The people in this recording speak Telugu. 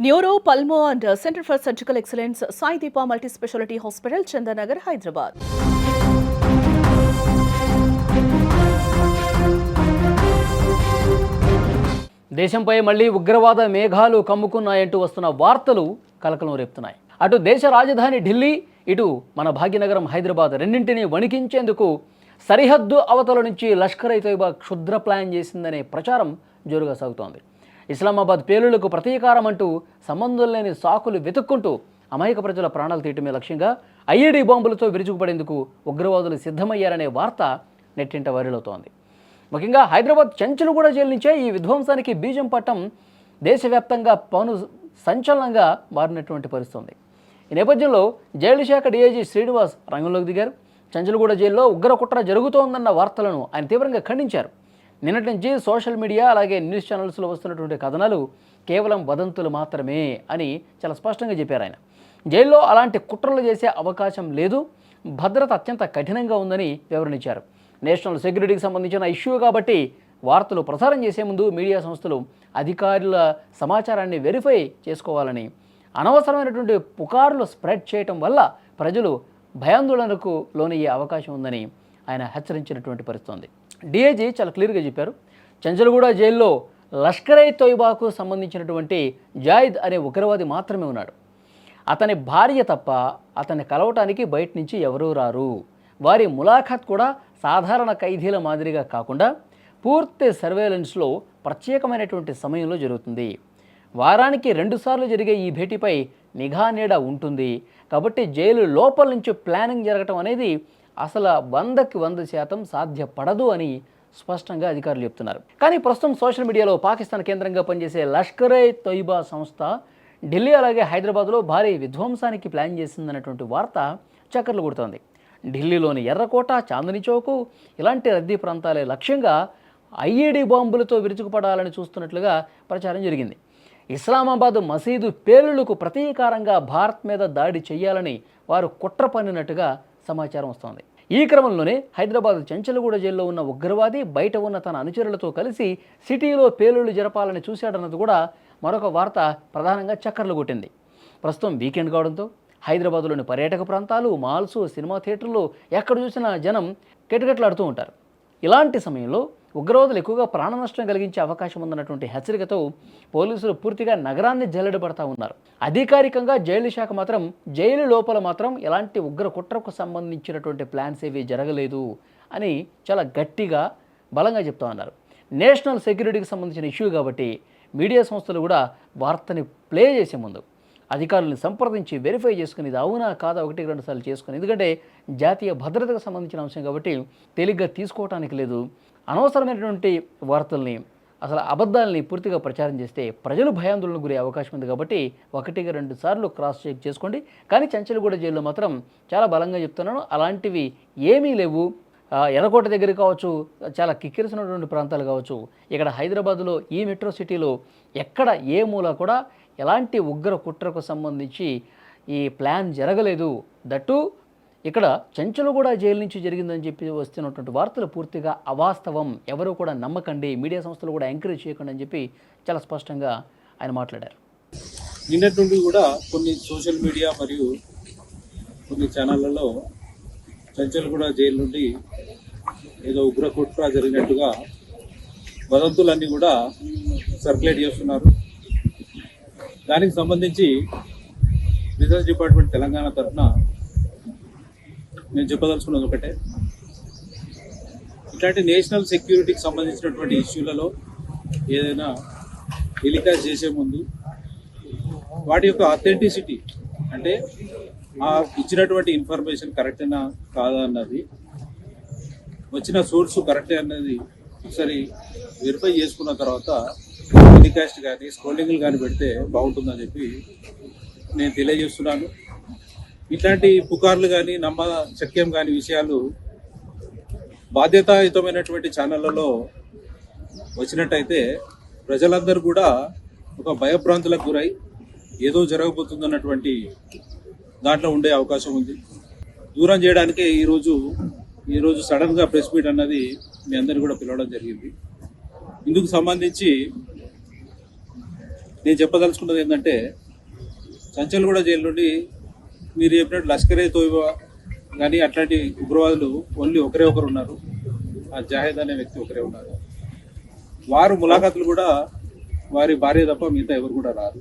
Neuro, pulmo and centre for surgical excellence Sai Deepa multi speciality hospital, Chandanagar, Hyderabad. దేశంపై మళ్లీ ఉగ్రవాద మేఘాలు కమ్ముకున్నాయంటూ వస్తున్న వార్తలు కలకలం రేపుతున్నాయి. అటు దేశ రాజధాని ఢిల్లీ, ఇటు మన భాగ్యనగరం హైదరాబాద్ రెండింటినీ వణికించేందుకు సరిహద్దు అవతల నుంచి లష్కర్-ఇ-తోయిబా క్షుద్ర ప్లాన్ చేసిందనే ప్రచారం జోరుగా సాగుతోంది. ఇస్లామాబాద్ పేలుళ్లకు ప్రతీకారం అంటూ సంబంధం లేని సాకులు వెతుక్కుంటూ అమాయక ప్రజల ప్రాణాలు తీయటమే లక్ష్యంగా ఐఈడీ బాంబులతో విరుచుకుపడేందుకు ఉగ్రవాదులు సిద్ధమయ్యారనే వార్త నెట్టింట వైరల్ అవుతోంది. ముఖ్యంగా హైదరాబాద్ చెంచల్గూడ జైలు నుంచే ఈ విధ్వంసానికి బీజం పట్టం దేశవ్యాప్తంగా సంచలనంగా మారినటువంటి పరిస్థితి. ఈ నేపథ్యంలో జైలు శాఖ డీఐజీ శ్రీనివాస్ రంగంలోకి దిగారు. చెంచల్గూడ జైల్లో ఉగ్ర కుట్ర జరుగుతోందన్న వార్తలను ఆయన తీవ్రంగా ఖండించారు. నిన్నటి నుంచి సోషల్ మీడియా అలాగే న్యూస్ ఛానల్స్లో వస్తున్నటువంటి కథనాలు కేవలం వదంతులు మాత్రమే అని చాలా స్పష్టంగా చెప్పారు ఆయన. జైల్లో అలాంటి కుట్రలు చేసే అవకాశం లేదు, భద్రత అత్యంత కఠినంగా ఉందని వివరణించారు. నేషనల్ సెక్యూరిటీకి సంబంధించిన ఇష్యూ కాబట్టి వార్తలు ప్రసారం చేసే ముందు మీడియా సంస్థలు అధికారుల సమాచారాన్ని వెరిఫై చేసుకోవాలని, అనవసరమైనటువంటి పుకార్లు స్ప్రెడ్ చేయటం వల్ల ప్రజలు భయాందోళనకు లోనయ్యే అవకాశం ఉందని ఆయన హెచ్చరించినటువంటి పరిస్థితి. డీఐజీ చాలా క్లియర్గా చెప్పారు. చెంచల్గూడ జైల్లో లష్కర్-ఇ-తోయిబాకు సంబంధించినటువంటి జాయిద్ అనే ఉగ్రవాది మాత్రమే ఉన్నాడు. అతని భార్య తప్ప అతన్ని కలవటానికి బయట నుంచి ఎవరూ రారు. వారి ములాఖాత్ కూడా సాధారణ ఖైదీల మాదిరిగా కాకుండా పూర్తి సర్వేలెన్స్లో ప్రత్యేకమైనటువంటి సమయంలో జరుగుతుంది. వారానికి 2 సార్లు జరిగే ఈ భేటీపై నిఘా నీడ ఉంటుంది. కాబట్టి జైలు లోపల నుంచి ప్లానింగ్ జరగటం అనేది అసలు 100కి 100% సాధ్యపడదు అని స్పష్టంగా అధికారులు చెప్తున్నారు. కానీ ప్రస్తుతం సోషల్ మీడియాలో పాకిస్తాన్ కేంద్రంగా పనిచేసే లష్కర్-ఇ-తోయిబా సంస్థ ఢిల్లీ అలాగే హైదరాబాద్లో భారీ విధ్వంసానికి ప్లాన్ చేసిందన్నటువంటి వార్త చక్కర్లు కొడుతోంది. ఢిల్లీలోని ఎర్రకోట, చాందనీ చౌక్ ఇలాంటి రద్దీ ప్రాంతాలే లక్ష్యంగా ఐఈడీ బాంబులతో విరుచుకుపడాలని చూస్తున్నట్లుగా ప్రచారం జరిగింది. ఇస్లామాబాద్ మసీదు పేలుళ్లకు ప్రతీకారంగా భారత్ మీద దాడి చేయాలని వారు కుట్ర పన్నినట్టుగా సమాచారం వస్తోంది. ఈ క్రమంలోనే హైదరాబాద్ చెంచల్గూడ జైల్లో ఉన్న ఉగ్రవాది బయట ఉన్న తన అనుచరులతో కలిసి సిటీలో పేలుళ్లు జరపాలని చూశాడన్నది కూడా మరొక వార్త ప్రధానంగా చక్కర్లు కొట్టింది. ప్రస్తుతం వీకెండ్ కావడంతో హైదరాబాద్లోని పర్యాటక ప్రాంతాలు, మాల్స్, సినిమా థియేటర్లు ఎక్కడ చూసినా జనం కెటకెట్లాడుతూ ఉంటారు. ఇలాంటి సమయంలో ఉగ్రవాదులు ఎక్కువగా ప్రాణ నష్టం కలిగించే అవకాశం ఉందన్నటువంటి హెచ్చరికతో పోలీసులు పూర్తిగా నగరాన్ని జల్లెడబడతా ఉన్నారు. అధికారికంగా జైలు శాఖ మాత్రం జైలు లోపల మాత్రం ఎలాంటి ఉగ్ర కుట్రకు సంబంధించినటువంటి ప్లాన్స్ ఏవి జరగలేదు అని చాలా గట్టిగా బలంగా చెప్తా ఉన్నారు. నేషనల్ సెక్యూరిటీకి సంబంధించిన ఇష్యూ కాబట్టి మీడియా సంస్థలు కూడా వార్తని ప్లే చేసే ముందు అధికారులను సంప్రదించి వెరిఫై చేసుకుని ఇది అవునా కాదా 1-2 సార్లు చేసుకుని, ఎందుకంటే జాతీయ భద్రతకు సంబంధించిన అంశం కాబట్టి తేలిగ్గా తీసుకోవటానికి లేదు. అనవసరమైనటువంటి వార్తల్ని, అసలు అబద్ధాలని పూర్తిగా ప్రచారం చేస్తే ప్రజలు భయాందోళనకు గురే అవకాశం ఉంది. కాబట్టి 1-2 సార్లు క్రాస్ చెక్ చేసుకోండి. కానీ చెంచల్గూడ జైల్లో మాత్రం చాలా బలంగా చెప్తున్నాను, అలాంటివి ఏమీ లేవు. ఎర్రకోట దగ్గర కావచ్చు, చాలా కిక్కిరిసినటువంటి ప్రాంతాలు కావచ్చు, ఇక్కడ హైదరాబాద్లో ఈ మెట్రో సిటీలో ఎక్కడ ఏ మూల కూడా ఎలాంటి ఉగ్ర కుట్రకు సంబంధించి ఈ ప్లాన్ జరగలేదు. దట్టు ఇక్కడ చెంచల్గూడ జైలు నుంచి జరిగిందని చెప్పి వస్తున్నటువంటి వార్తలు పూర్తిగా అవాస్తవం, ఎవరు కూడా నమ్మకండి, మీడియా సంస్థలు కూడా ఎంకరేజ్ చేయకండి అని చెప్పి చాలా స్పష్టంగా ఆయన మాట్లాడారు. నిన్నటి నుండి కూడా కొన్ని సోషల్ మీడియా మరియు కొన్ని ఛానళ్లలో చెంచల్గూడ జైలు నుండి ఏదో ఉగ్ర కుట్ర జరిగినట్టుగా వదంతులన్నీ కూడా సర్క్యులేట్ చేస్తున్నారు. దానికి సంబంధించి రీసెర్చ్ డిపార్ట్మెంట్ తెలంగాణ తరఫున నేను చెప్పదలుచుకున్నది ఒకటే, ఇట్లాంటి నేషనల్ సెక్యూరిటీకి సంబంధించినటువంటి ఇష్యూలలో ఏదైనా టెలికాస్ట్ చేసే ముందు వాటి యొక్క అథెంటిసిటీ, అంటే ఆ ఇచ్చినటువంటి ఇన్ఫర్మేషన్ కరెక్టేనా కాదా అన్నది, వచ్చిన సోర్సు కరెక్టే అన్నది ఒకసారి వెరిఫై చేసుకున్న తర్వాత టెలికాస్ట్ కానీ స్క్రోలింగ్లు కానీ పెడితే బాగుంటుందని చెప్పి నేను తెలియజేస్తున్నాను. ఇట్లాంటి పుకార్లు కానీ నమ్మశక్యం కాని విషయాలు బాధ్యతాయుతమైనటువంటి ఛానళ్లలో వచ్చినట్టయితే ప్రజలందరూ కూడా ఒక భయభ్రాంతులకు గురై ఏదో జరగబోతుందన్నటువంటి దాంట్లో ఉండే అవకాశం ఉంది. దూరం చేయడానికే ఈరోజు సడన్గా ప్రెస్ మీట్ అన్నది మీ అందరినీ కూడా పిలవడం జరిగింది. ఇందుకు సంబంధించి నేను చెప్పదలుచుకున్నది ఏంటంటే చంచల్గూడ జైలు నుండి మీరు చెప్పినట్టు లష్కరే తోయిబా కానీ అట్లాంటి ఉగ్రవాదులు ఓన్లీ ఒకరే ఒకరు ఉన్నారు. ఆ జాహెద్ అనే వ్యక్తి ఒకరే ఉన్నారు. వారు ములాఖాతులు కూడా వారి భార్య తప్ప మిగతా ఎవరు కూడా రారు.